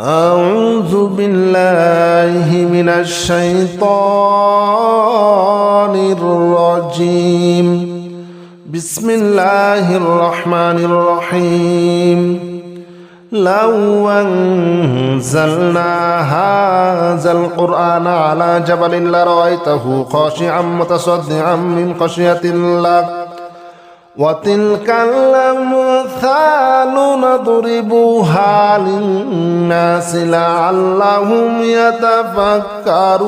أعوذ بالله من الشيطان الرجيم. بسم الله الرحمن الرحيم. لو أنزلنا هذا القرآن على جبل لرأيته خاشعا متصدعا من خشية الله وتلك الأمثال نضربها للناس لعلهم يتفكرون.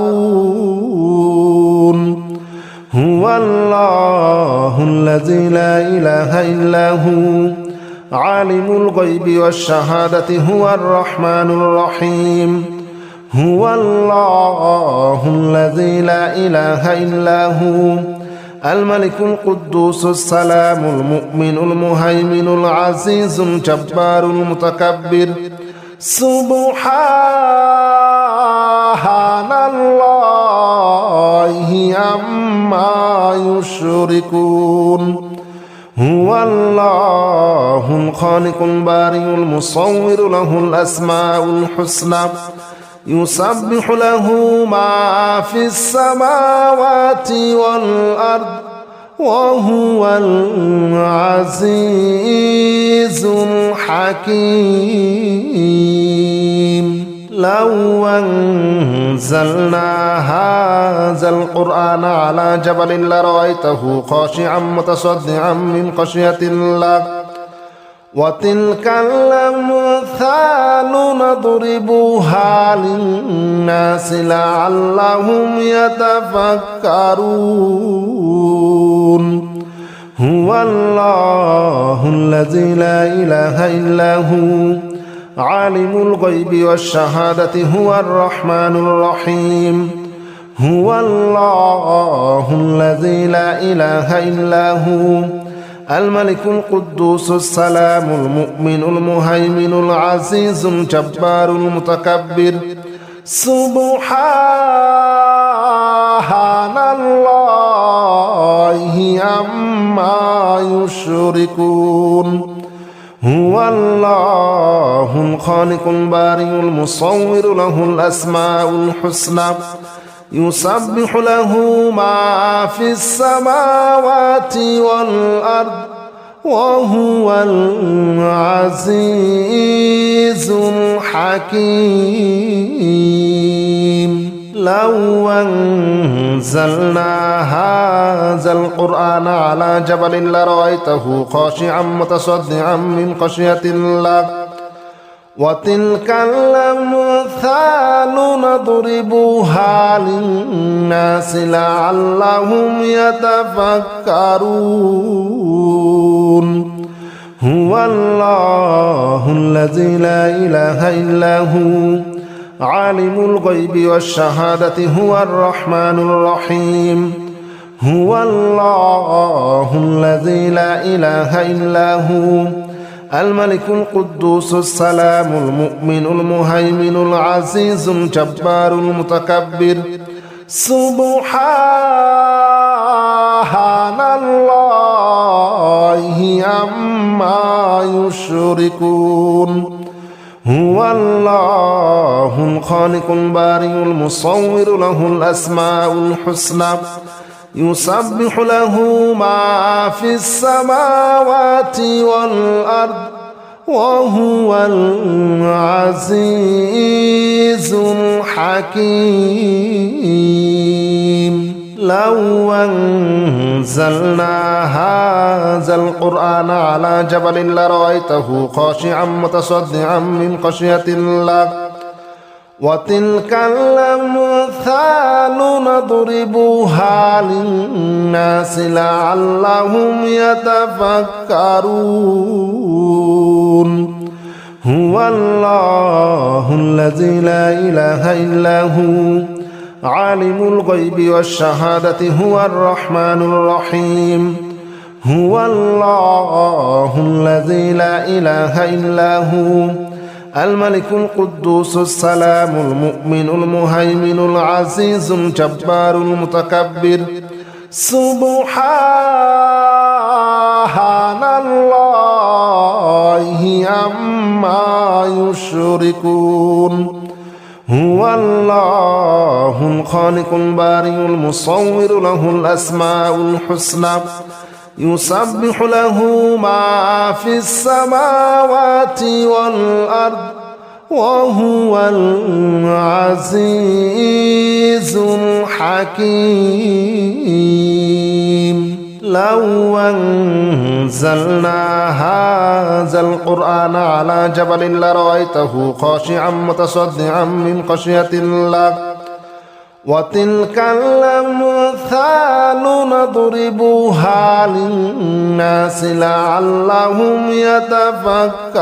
هو الله الذي لا إله إلا هو عالم الغيب والشهادة هو الرحمن الرحيم. هو الله الذي لا إله إلا هو الملك القدوس السلام المؤمن المهيمن العزيز الجبار المتكبر. سبحان الله عما يشركون. هو الله الخالق البارئ المصور له الأسماء الحسنى يسبح له ما في السماوات والأرض وهو العزيز الحكيم. لو أنزلنا هذا القرآن على جبل لرأيته خاشعا متصدعا من خشية الله وتلك الأمثال نضربها للناس لعلهم يتفكرون. هو الله الذي لا إله إلا هو عالم الغيب والشهادة هو الرحمن الرحيم. هو الله الذي لا إله إلا هو الملك القدوس السلام المؤمن المهيمن العزيز الجبار المتكبر. سبحان الله عما يشركون. هو الله الخالق البارئ المصور له الأسماء الحسنى يسبح له ما في السماوات والأرض وهو العزيز الحكيم. لو أنزلنا هذا القرآن على جبل لرأيته خاشعا متصدعا من خشية الله وتلك الأمثال نضربها للناس لعلهم يتفكرون. هو الله الذي لا إله إلا هو عالم الغيب والشهادة هو الرحمن الرحيم. هو الله الذي لا إله إلا هو الملك القدوس السلام المؤمن المهيمن العزيز الجبار المتكبر. سبحان الله عما يشركون. هو الله الخالق البارئ المصور له الأسماء الحسنى يسبح له ما في السماوات والأرض وهو العزيز الحكيم. لو أنزلنا هذا القرآن على جبل لرأيته خاشعا متصدعا من خشية الله وتلك الأمثال نضربها للناس لعلهم يتفكرون. هو الله الذي لا إله إلا هو عالم الغيب والشهادة هو الرحمن الرحيم. هو الله الذي لا إله إلا هو الملك القدوس السلام المؤمن المهيمن العزيز الجبار المتكبر. سبحان الله عما عما يشركون هو الله الخالق البارئ المصور له الأسماء الحسنى يسبح له ما في السماوات والأرض وهو العزيز الحكيم لو أنزلنا هذا القرآن على جبل لرأيته خاشعا متصدعا من خشية الله وتلك الأمثال نضربها للناس لعلهم يتفكرون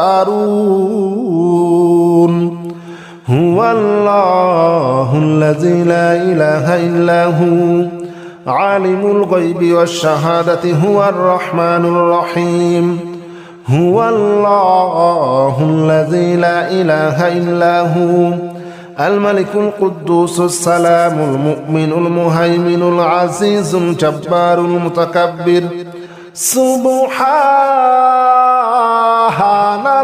هو الله الذي لا إله إلا هو عالم الغيب والشهادة هو الرحمن الرحيم هو الله الذي لا إله إلا هو الملك القدوس السلام المؤمن المهيمن العزيز الجبار المتكبر سبحان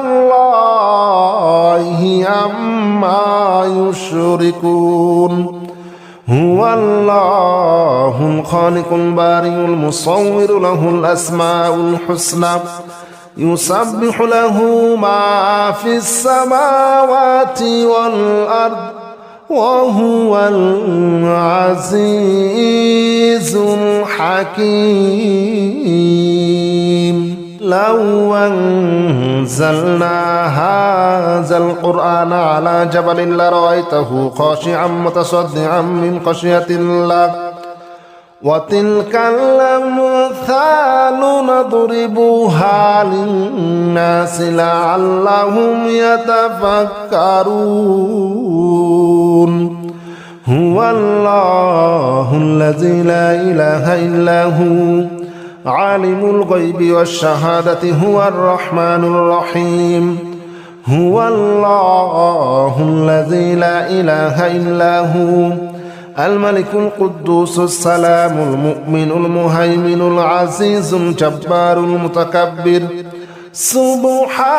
الله عما يشركون هو الله الخالق البارئ المصور له الأسماء الحسنى يسبح له ما في السماوات والأرض وهو العزيز الحكيم لو أنزلنا هذا القرآن على جبل لرأيته خاشعا متصدعا من خشية الله وتلك الأمثال نضربها للناس لعلهم يتفكرون هو الله الذي لا إله إلا هو عالم الغيب والشهادة هو الرحمن الرحيم هو الله الذي لا إله إلا هو الملك القدوس السلام المؤمن المهيمن العزيز الجبار المتكبر سبحان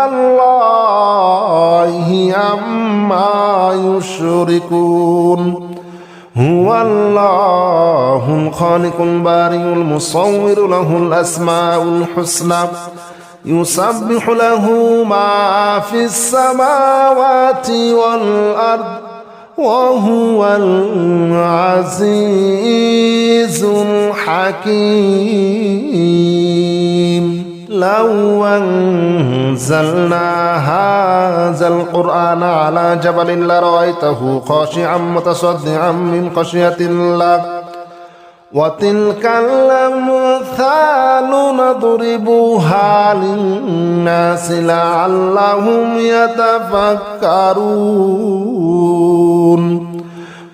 الله عما يشركون هو الله الخالق البارئ المصور له الأسماء الحسنى يسبح له ما في السماوات والأرض وهو العزيز الحكيم لو أنزلنا هذا القرآن على جبل لرأيته خاشعا متصدعا من خشية الله وتلك الأمثال نضربها للناس لعلهم يتفكرون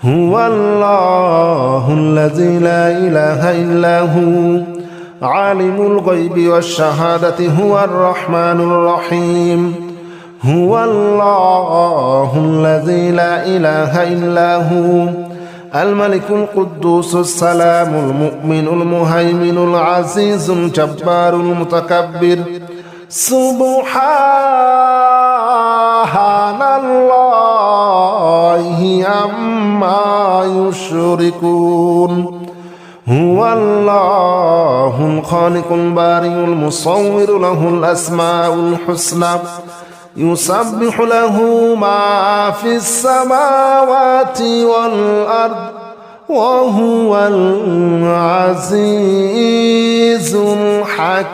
هو الله الذي لا إله إلا هو عالم الغيب والشهادة هو الرحمن الرحيم هو الله الذي لا إله إلا هو الملك القدوس السلام المؤمن المهيمن العزيز الجبار المتكبر سبحان الله عما يشركون هو الله الخالق البارئ المصور له الأسماء الحسنى يسبح له ما في السماوات والأرض وهو العزيز الحكيم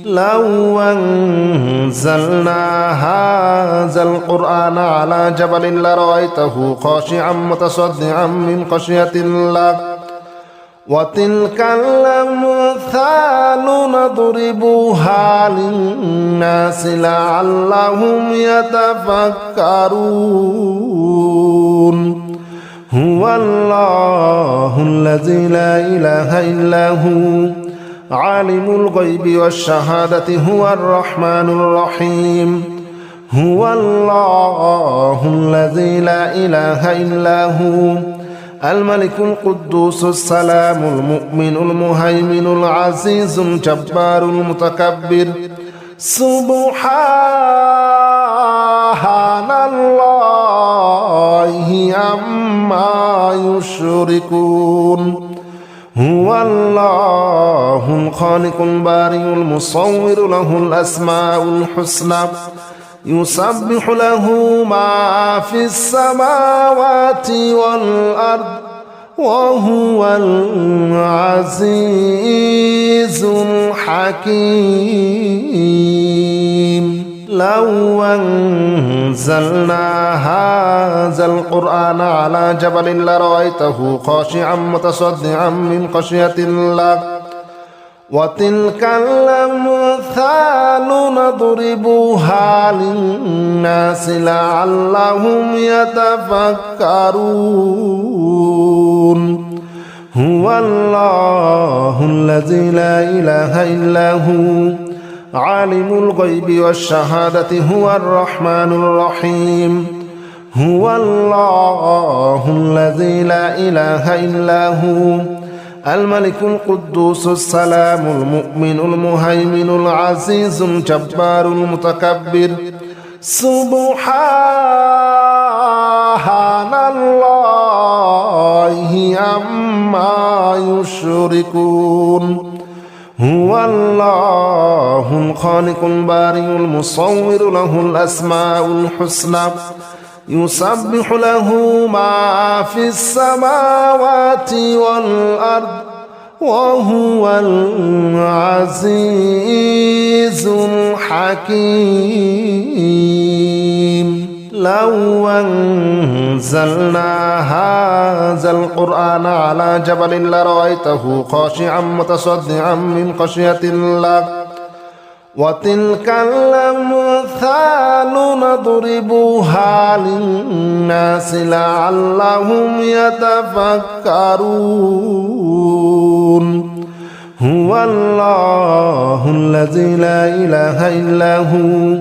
لو أنزلنا هذا القرآن على جبل لرأيته خاشعا متصدعا من خشية الله وتلك الأمثال نضربها للناس لعلهم يتفكرون هو الله الذي لا إله إلا هو عالم الغيب والشهادة هو الرحمن الرحيم هو الله الذي لا إله إلا هو الملك القدوس السلام المؤمن المهيمن العزيز الجبار المتكبر سبحان الله عما يشركون هو الله الخالق البارئ المصور له الأسماء الحسنى يسبح له ما في السماوات والأرض وهو العزيز الحكيم لو أنزلنا هذا القرآن على جبل لرأيته خاشعا متصدعا من خشية الله وتلك الأمثال نضربها للناس لعلهم يتفكرون هو الله الذي لا إله إلا هو عالم الغيب والشهادة هو الرحمن الرحيم هو الله الذي لا إله إلا هو الملك القدوس السلام المؤمن المهيمن العزيز الجبار المتكبر سبحان الله عما يشركون هو الله الخالق البارئ المصور له الأسماء الحسنى يسبح له ما في السماوات والأرض وهو العزيز الحكيم لو أنزلنا هذا القرآن على جبل لرأيته خاشعا متصدعا من خشية الله وتلك الأمثال نضربها للناس لعلهم يتفكرون هو الله الذي لا إله إلا هو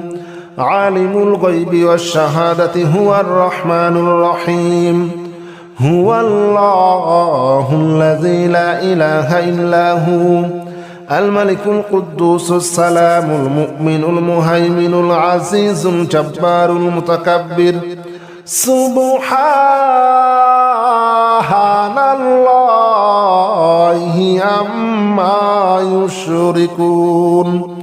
عالم الغيب والشهادة هو الرحمن الرحيم هو الله الذي لا إله إلا هو الملك القدوس السلام المؤمن المهيمن العزيز الجبار المتكبر سبحان الله عما يشركون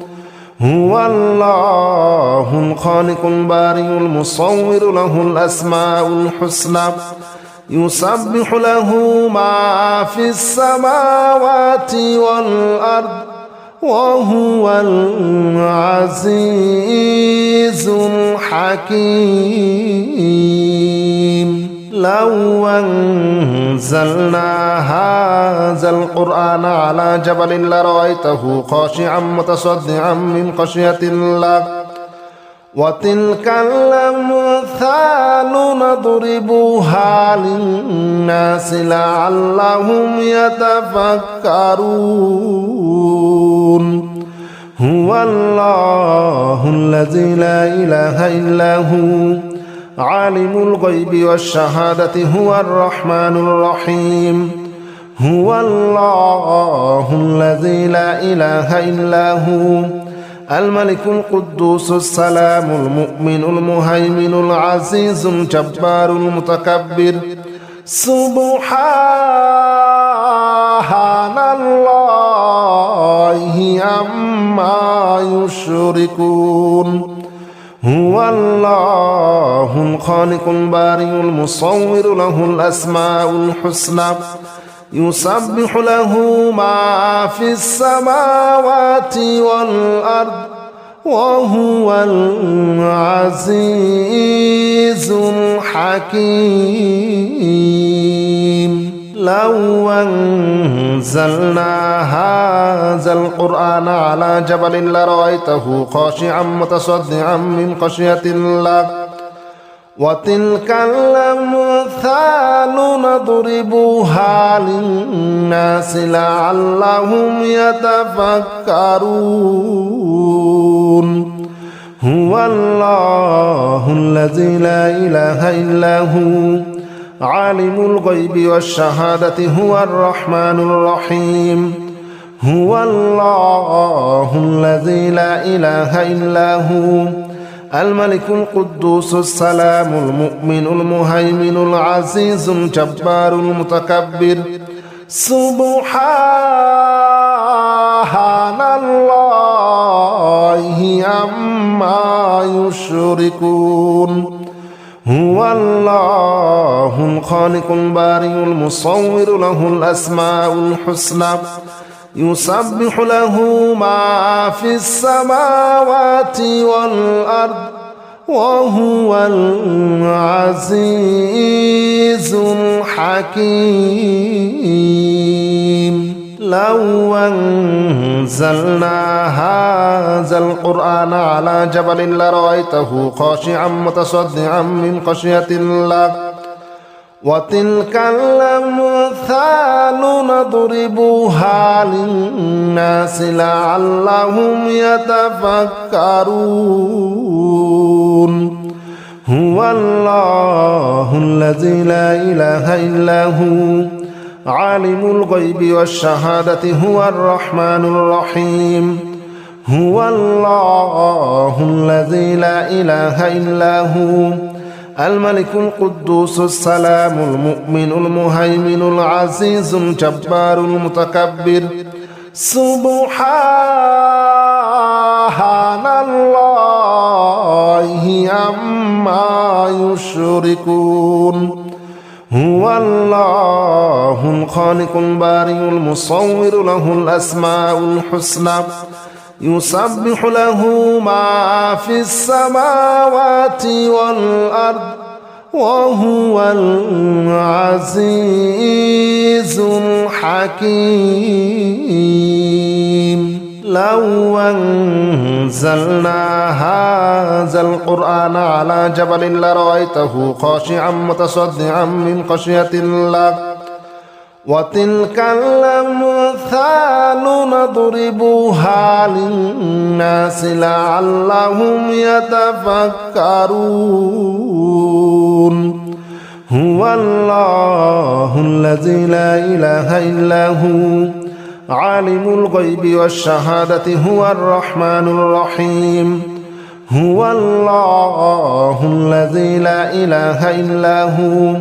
هو الله الخالق البارئ المصور له الأسماء الحسنى يسبح له ما في السماوات والأرض وهو العزيز الحكيم لو أنزلنا هذا القرآن على جبل لرأيته خاشعا متصدعا من خشية الله وتلك الأمثال نضربها للناس لعلهم يتفكرون هو الله الذي لا إله إلا هو عالم الغيب والشهادة هو الرحمن الرحيم هو الله الذي لا إله إلا هو الملك القدوس السلام المؤمن المهيمن العزيز الجبار المتكبر سبحان الله عما يشركون هو الله الخالق البارئ المصور له الأسماء الحسنى يسبح له ما في السماوات والأرض وهو العزيز الحكيم لو أنزلنا هذا القرآن على جبل لرأيته خاشعا متصدعا من خشية الله وتلك الأمثال نضربها للناس لعلهم يتفكرون هو الله الذي لا إله إلا هو عالم الغيب والشهادة هو الرحمن الرحيم هو الله الذي لا إله إلا هو الملك القدوس السلام المؤمن المهيمن العزيز الجبار المتكبر سبحان الله عما يشركون هو الله الخالق البارئ المصور له الأسماء الحسنى يسبح له ما في السماوات والأرض وهو العزيز الحكيم لو أنزلنا هذا القرآن على جبل لرأيته خاشعا متصدعا من خشية الله وتلك الأمثال نضربها للناس لعلهم يتفكرون هو الله الذي لا إله إلا هو عالم الغيب والشهادة هو الرحمن الرحيم هو الله الذي لا إله إلا هو الملك القدوس السلام المؤمن المهيمن العزيز الجبار المتكبر سبحان الله عما يشركون هو الله الخالق البارئ المصور له الأسماء الحسنى يسبح له ما في السماوات والأرض وهو العزيز الحكيم لو أنزلنا هذا القرآن على جبل لرأيته خاشعا متصدعا من خشية الله وتلك الأمثال نضربها للناس لعلهم يتفكرون هو الله الذي لا إله إلا هو عالم الغيب والشهادة هو الرحمن الرحيم هو الله الذي لا إله إلا هو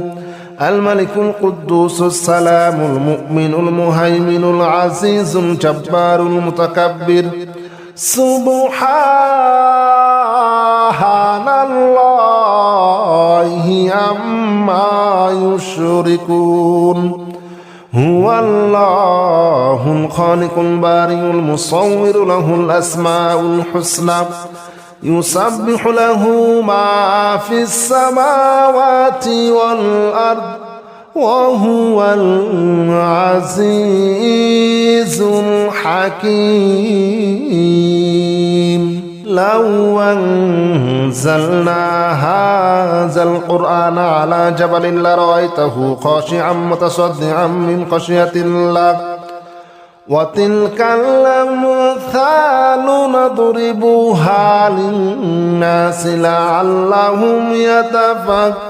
الملك القدوس السلام المؤمن المهيمن العزيز الجبار المتكبر سبحان الله عما يشركون هو الله الخالق البارئ المصور له الأسماء الحسنى يسبح له ما في السماوات والأرض وهو العزيز الحكيم لو أنزلنا هذا القرآن على جبل لرأيته خاشعا متصدعا من خشية الله وتلك الأمثال نضربها للناس لعلهم يتفكرون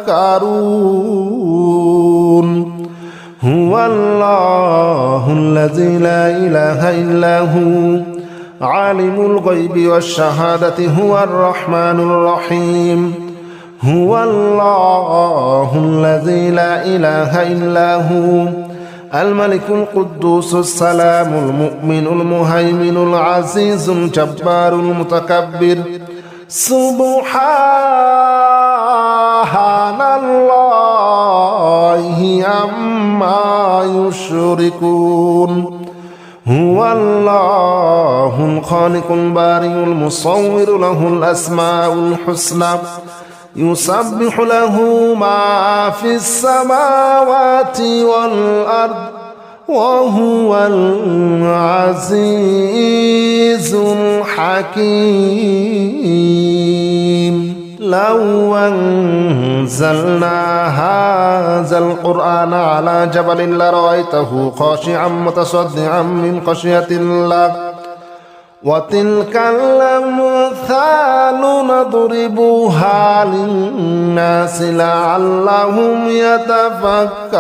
هو الله الذي لا إله إلا هو عالم الغيب والشهادة هو الرحمن الرحيم هو الله الذي لا إله إلا هو الملك القدوس السلام المؤمن المهيمن العزيز الجبار المتكبر سبحان الله عما يشركون هو الله الخالق البارئ المصور له الأسماء الحسنى يسبح له ما في السماوات والأرض وهو العزيز الحكيم لو أنزلنا هذا القرآن على جبل لرأيته خاشعا متصدعا من خشية الله وتلك الأمثال نضربها للناس لعلهم يتفكرون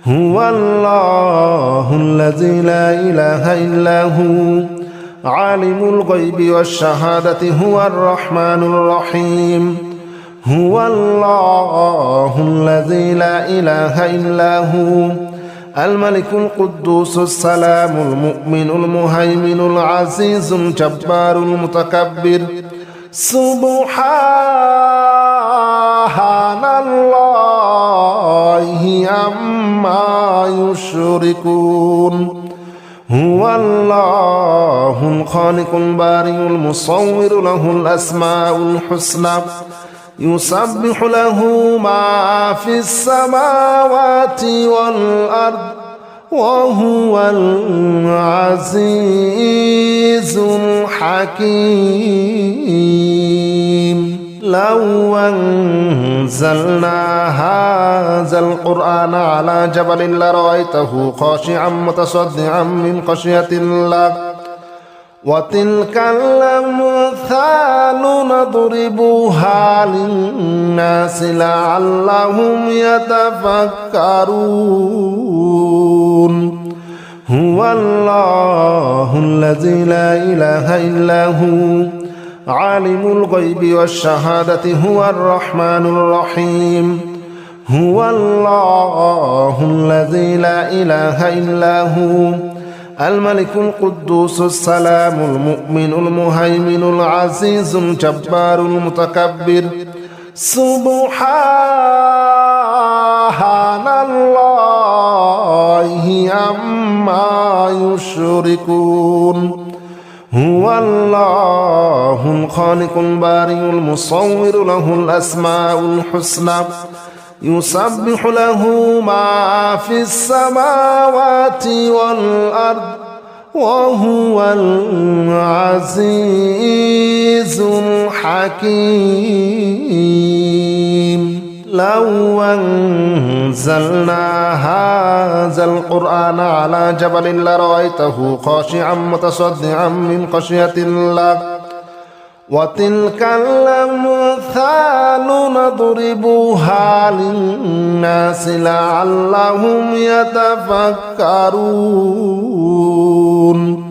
هو الله الذي لا إله إلا هو عالم الغيب والشهادة هو الرحمن الرحيم هو الله الذي لا إله إلا هو الملك القدوس السلام المؤمن المهيمن العزيز الجبار المتكبر سبحان الله عما يشركون هو الله الخالق البارئ المصور له الأسماء الحسنى يسبح له ما في السماوات والأرض وهو العزيز الحكيم لو أنزلنا هذا القرآن على جبل لرأيته خاشعا متصدعا من خشية الله وتلك الأمثال نضربها للناس لعلهم يتفكرون هو الله الذي لا إله إلا هو عالم الغيب والشهادة هو الرحمن الرحيم هو الله الذي لا إله إلا هو الملك القدوس السلام المؤمن المهيمن العزيز الجبار المتكبر سبحان الله عما يشركون هو الله الخالق البارئ المصور له الأسماء الحسنى يسبح له ما في السماوات والأرض وهو العزيز الحكيم لو أنزلنا هذا القرآن على جبل لرأيته خاشعا متصدعا من خشية الله وتلك الأمثال نضربها للناس لعلهم يتفكرون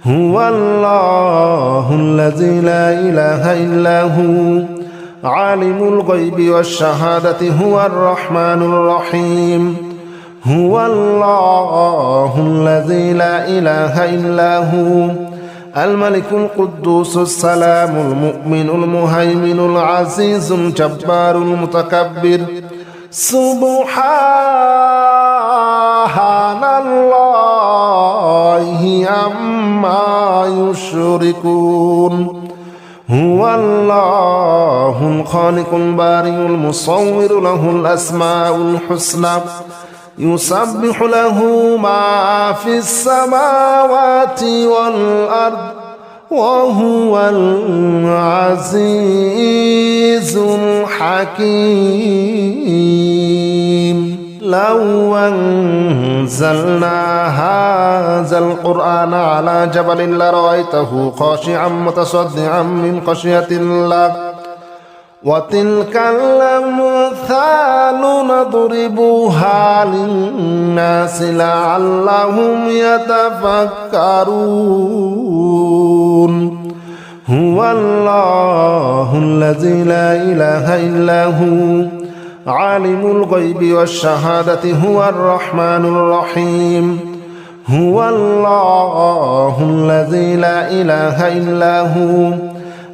هو الله الذي لا إله إلا هو عالم الغيب والشهادة هو الرحمن الرحيم هو الله الذي لا إله إلا هو الملك القدوس السلام المؤمن المهيمن العزيز الجبار المتكبر سبحان الله عما يشركون هو الله الخالق البارئ المصور له الأسماء الحسنى يسبح له ما في السماوات والأرض وهو العزيز الحكيم لو أنزلنا هذا القرآن على جبل لرأيته خاشعا متصدعا من خشية الله وتلك الأمثال نضربها للناس لعلهم يتفكرون هو الله الذي لا إله إلا هو عالم الغيب والشهادة هو الرحمن الرحيم هو الله الذي لا إله إلا هو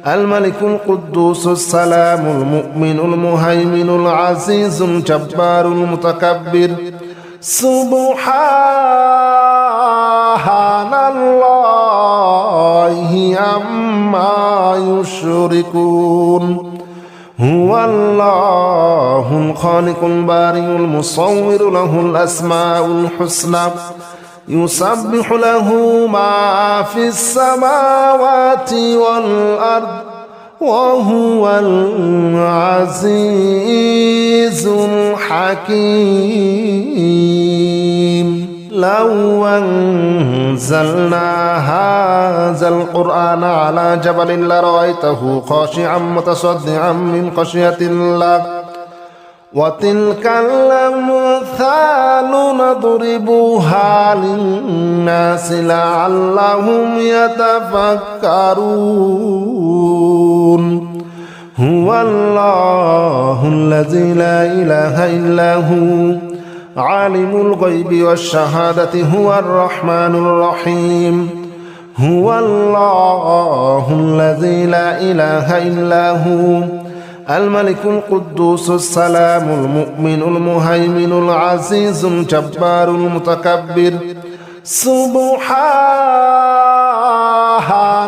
الملك القدوس السلام المؤمن المهيمن العزيز الجبار المتكبر سبحان الله عما يشركون هو الله الخالق البارئ المصور له الأسماء الحسنى يسبح له ما في السماوات والأرض وهو العزيز الحكيم لو أنزلنا هذا القرآن على جبل لرأيته خاشعا متصدعا من خشية الله وتلك الأمثال نضربها للناس لعلهم يتفكرون هو الله الذي لا إله إلا هو عالم الغيب والشهادة هو الرحمن الرحيم هو الله الذي لا إله إلا هو الملك القدوس السلام المؤمن المهيمن العزيز الجبار المتكبر سبحان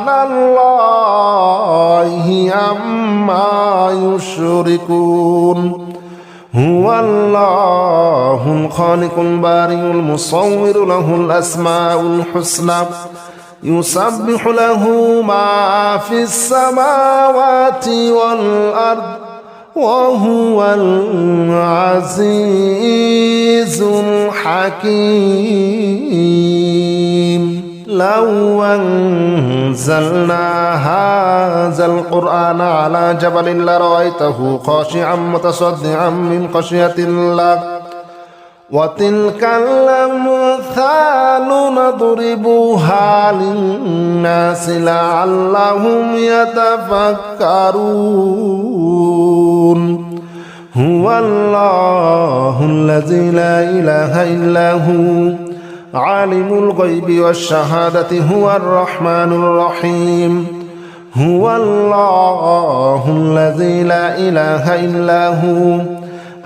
الله عما يشركون هو الله الخالق البارئ المصور له الأسماء الحسنى يسبح له ما في السماوات والأرض وهو العزيز الحكيم لو أنزلنا هذا القرآن على جبل لرأيته خاشعا متصدعا من خشية الله وتلك الأمثال نضربها للناس لعلهم يتفكرون هو الله الذي لا إله إلا هو عالم الغيب والشهادة هو الرحمن الرحيم هو الله الذي لا إله إلا هو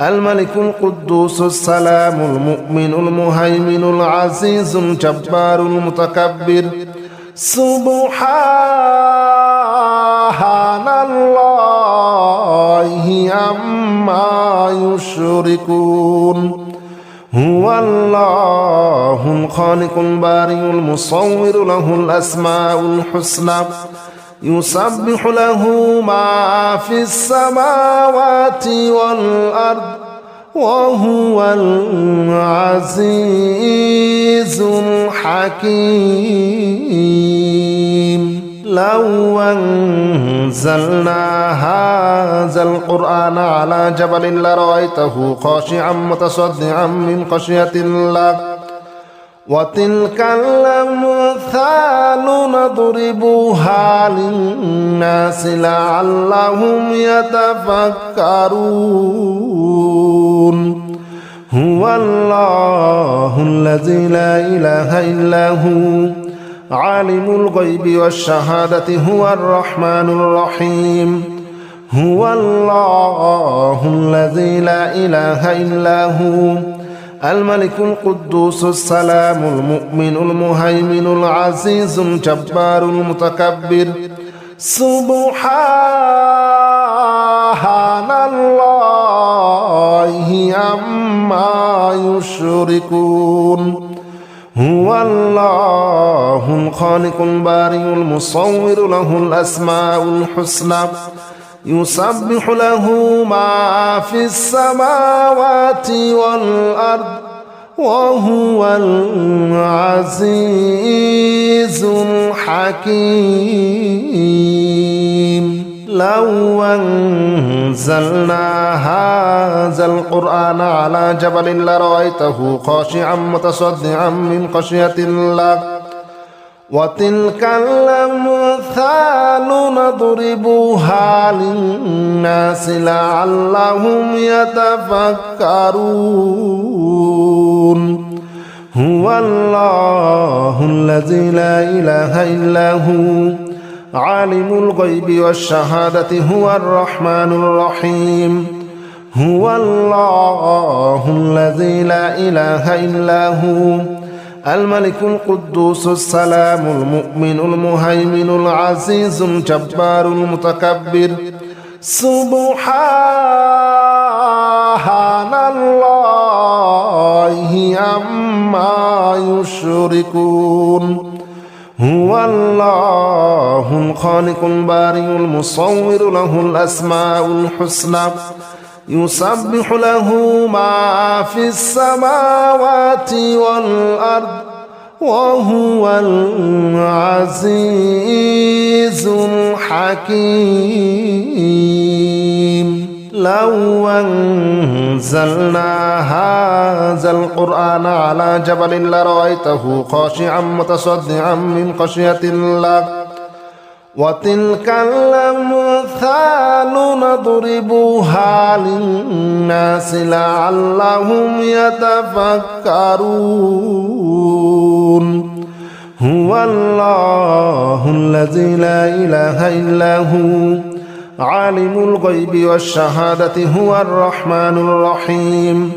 الملك القدوس السلام المؤمن المهيمن العزيز الجبار المتكبر سبحان الله عما يشركون هو الله الخالق البارئ المصور له الأسماء الحسنى يسبح له ما في السماوات والأرض وهو العزيز الحكيم لو أنزلنا هذا القرآن على جبل لرأيته خاشعا متصدعا من خشية الله وتلك الأمثال نضربها للناس لعلهم يتفكرون هو الله الذي لا إله إلا هو عالم الغيب والشهادة هو الرحمن الرحيم هو الله الذي لا إله إلا هو الملك القدوس السلام المؤمن المهيمن العزيز الجبار المتكبر سبحان الله عما يشركون هو الله الخالق البارئ المصور له الأسماء الحسنى يسبح له ما في السماوات والأرض وهو العزيز الحكيم لو أنزلنا هذا القرآن على جبل لرأيته خاشعا متصدعا من خشية الله وتلك الأمثال نضربها للناس لعلهم يتفكرون هو الله الذي لا إله إلا هو عالم الغيب والشهادة هو الرحمن الرحيم هو الله الذي لا إله إلا هو الملك القدوس السلام المؤمن المهيمن العزيز الجبار المتكبر سبحان الله عما يشركون هو الله الخالق البارئ المصور له الأسماء الحسنى يسبح له ما في السماوات والأرض وهو العزيز الحكيم. لو أنزلنا هذا القرآن على جبل لرأيته خاشعا متصدعا من خشية الله وتلك الأمثال نضربها للناس لعلهم يتفكرون. هو الله الذي لا إله إلا هو عالم الغيب والشهادة هو الرحمن الرحيم.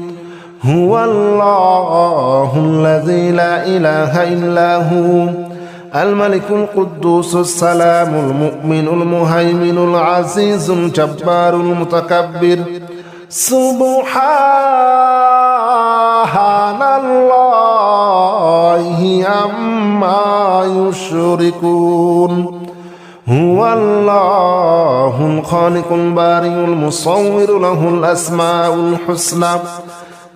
هو الله الذي لا إله إلا هو الملك القدوس السلام المؤمن المهيمن العزيز الجبار المتكبر. سبحان الله عما يشركون. هو الله الخالق البارئ المصور له الأسماء الحسنى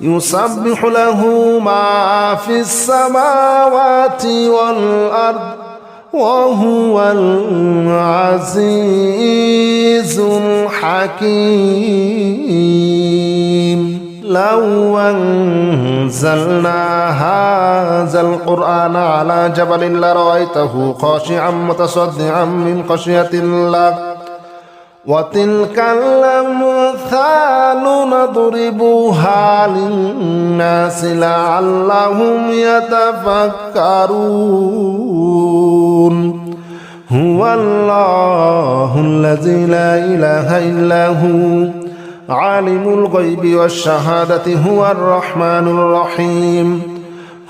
يسبح له ما في السماوات والأرض وهو العزيز الحكيم. لو أنزلنا هذا القرآن على جبل لرأيته خاشعا متصدعا من خشية الله وتلك الأمثال نضربها للناس لعلهم يتفكرون. هو الله الذي لا إله إلا هو عالم الغيب والشهادة هو الرحمن الرحيم.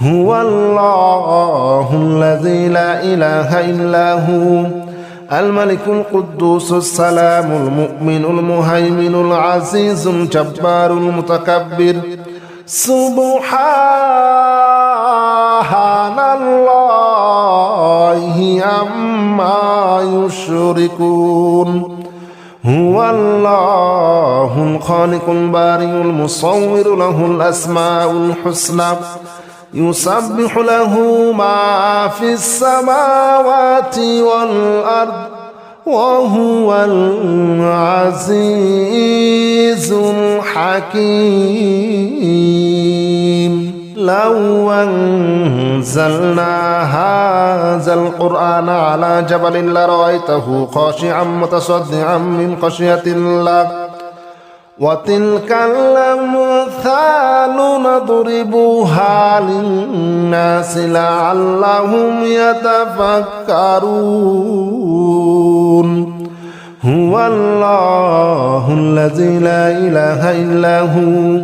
هو الله الذي لا إله إلا هو الملك القدوس السلام المؤمن المهيمن العزيز الجبار المتكبر. سبحان الله عما يشركون. هو الله الخالق البارئ المصور له الأسماء الحسنى يسبح له ما في السماوات والأرض وهو العزيز الحكيم. لو أنزلنا هذا القرآن على جبل لرأيته خاشعا متصدعا من خشية الله وتلك الأمثال نضربها للناس لعلهم يتفكرون. هو الله الذي لا إله إلا هو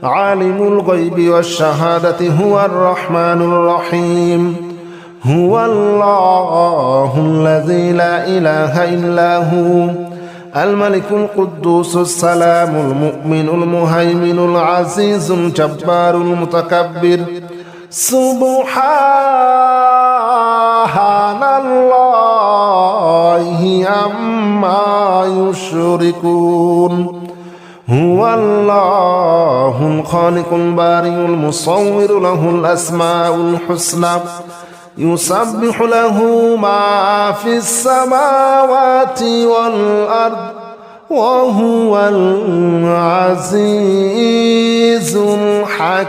عالم الغيب والشهادة هو الرحمن الرحيم. هو الله الذي لا إله إلا هو الملك القدوس السلام المؤمن المهيمن العزيز الجبار المتكبر. سبحان الله عما يشركون. هو الله الخالق البارئ المصور له الأسماء الحسنى يسبح له ما في السماوات والأرض وهو العزيز الحكيم.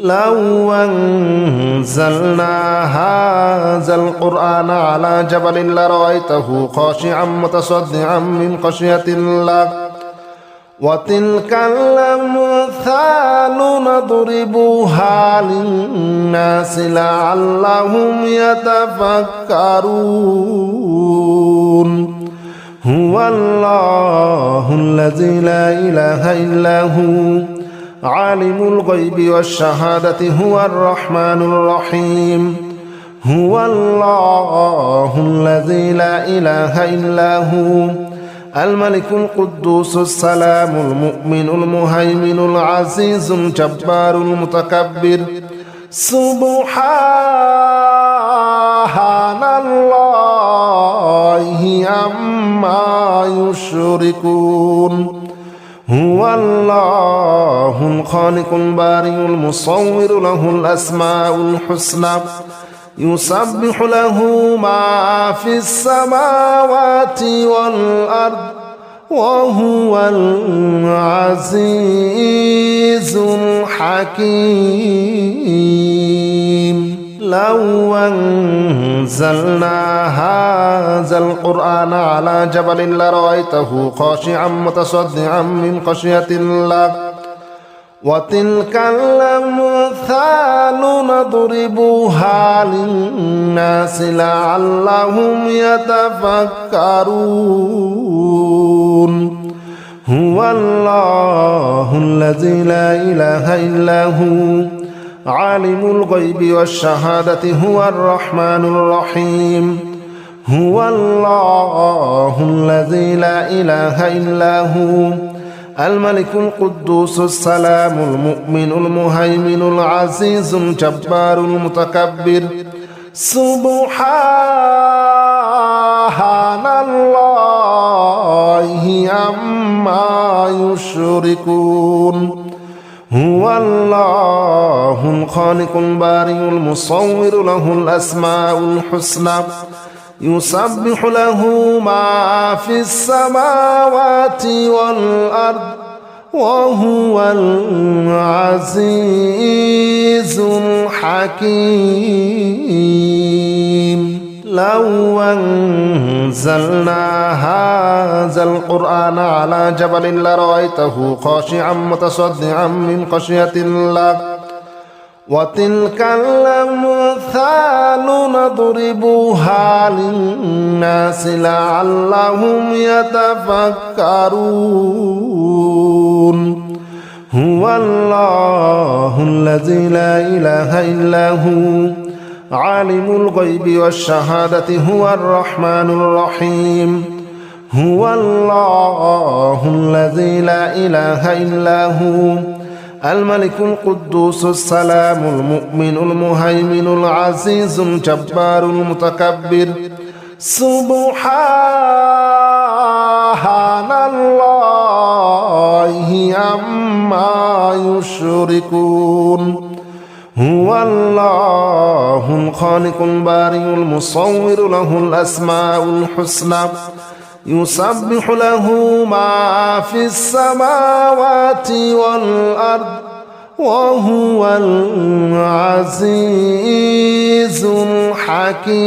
لو أنزلنا هذا القرآن على جبل لرأيته خاشعا متصدعا من خشية الله وتلك الأمثال نضربها للناس لعلهم يتفكرون. هو الله الذي لا إله إلا هو عالم الغيب والشهادة هو الرحمن الرحيم. هو الله الذي لا إله إلا هو الملك القدوس السلام المؤمن المهيمن العزيز الجبار المتكبر. سبحان الله عما يشركون. يشركون هو الله الخالق البارئ المصور له الأسماء الحسنى يسبح له ما في السماوات والأرض وهو العزيز الحكيم لو أنزلنا هذا القرآن على جبل لرأيته خاشعا متصدعا من خشية الله وتلك الأمثال نضربها للناس لعلهم يتفكرون هو الله الذي لا إله إلا هو عالم الغيب والشهادة هو الرحمن الرحيم هو الله الذي لا إله إلا هو الملك القدوس السلام المؤمن المهيمن العزيز الجبار المتكبر سبحان الله عما يشركون هو الله الخالق البارئ المصور له الأسماء الحسنى يسبح له ما في السماوات والأرض وهو العزيز الحكيم لو أنزلنا هذا القرآن على جبل لرأيته خاشعا متصدعا من خشية الله وتلك الأمثال نضربها للناس لعلهم يتفكرون هو الله الذي لا إله إلا هو عالم الغيب والشهادة هو الرحمن الرحيم هو الله الذي لا إله إلا هو الملك القدوس السلام المؤمن المهيمن العزيز الجبار المتكبر سبحان الله عما يشركون هو الله الخالق البارئ المصور له الأسماء الحسنى يسبح له ما في السماوات والأرض وهو العزيز الحكيم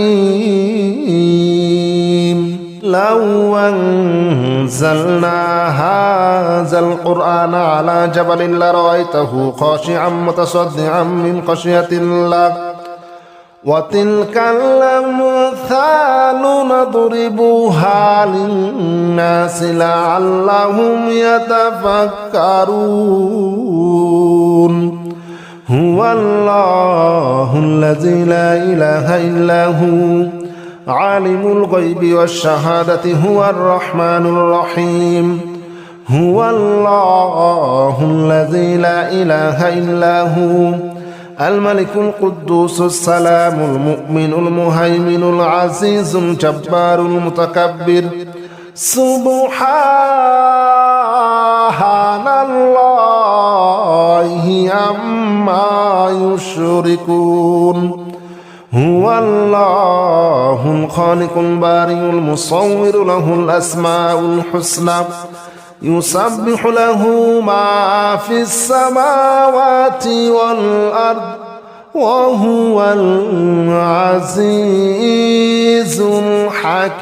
لو أنزلنا هذا القرآن على جبل لرأيته خاشعا متصدعا من خشية الله وتلك الأمثال نضربها للناس لعلهم يتفكرون هو الله الذي لا إله إلا هو عالم الغيب والشهادة هو الرحمن الرحيم هو الله الذي لا إله إلا هو الملك القدوس السلام المؤمن المهيمن العزيز الجبار المتكبر سبحان الله عما يشركون هو الله الخالق البارئ المصور له الأسماء الحسنى يسبح له ما في السماوات والأرض وهو العزيز الحكيم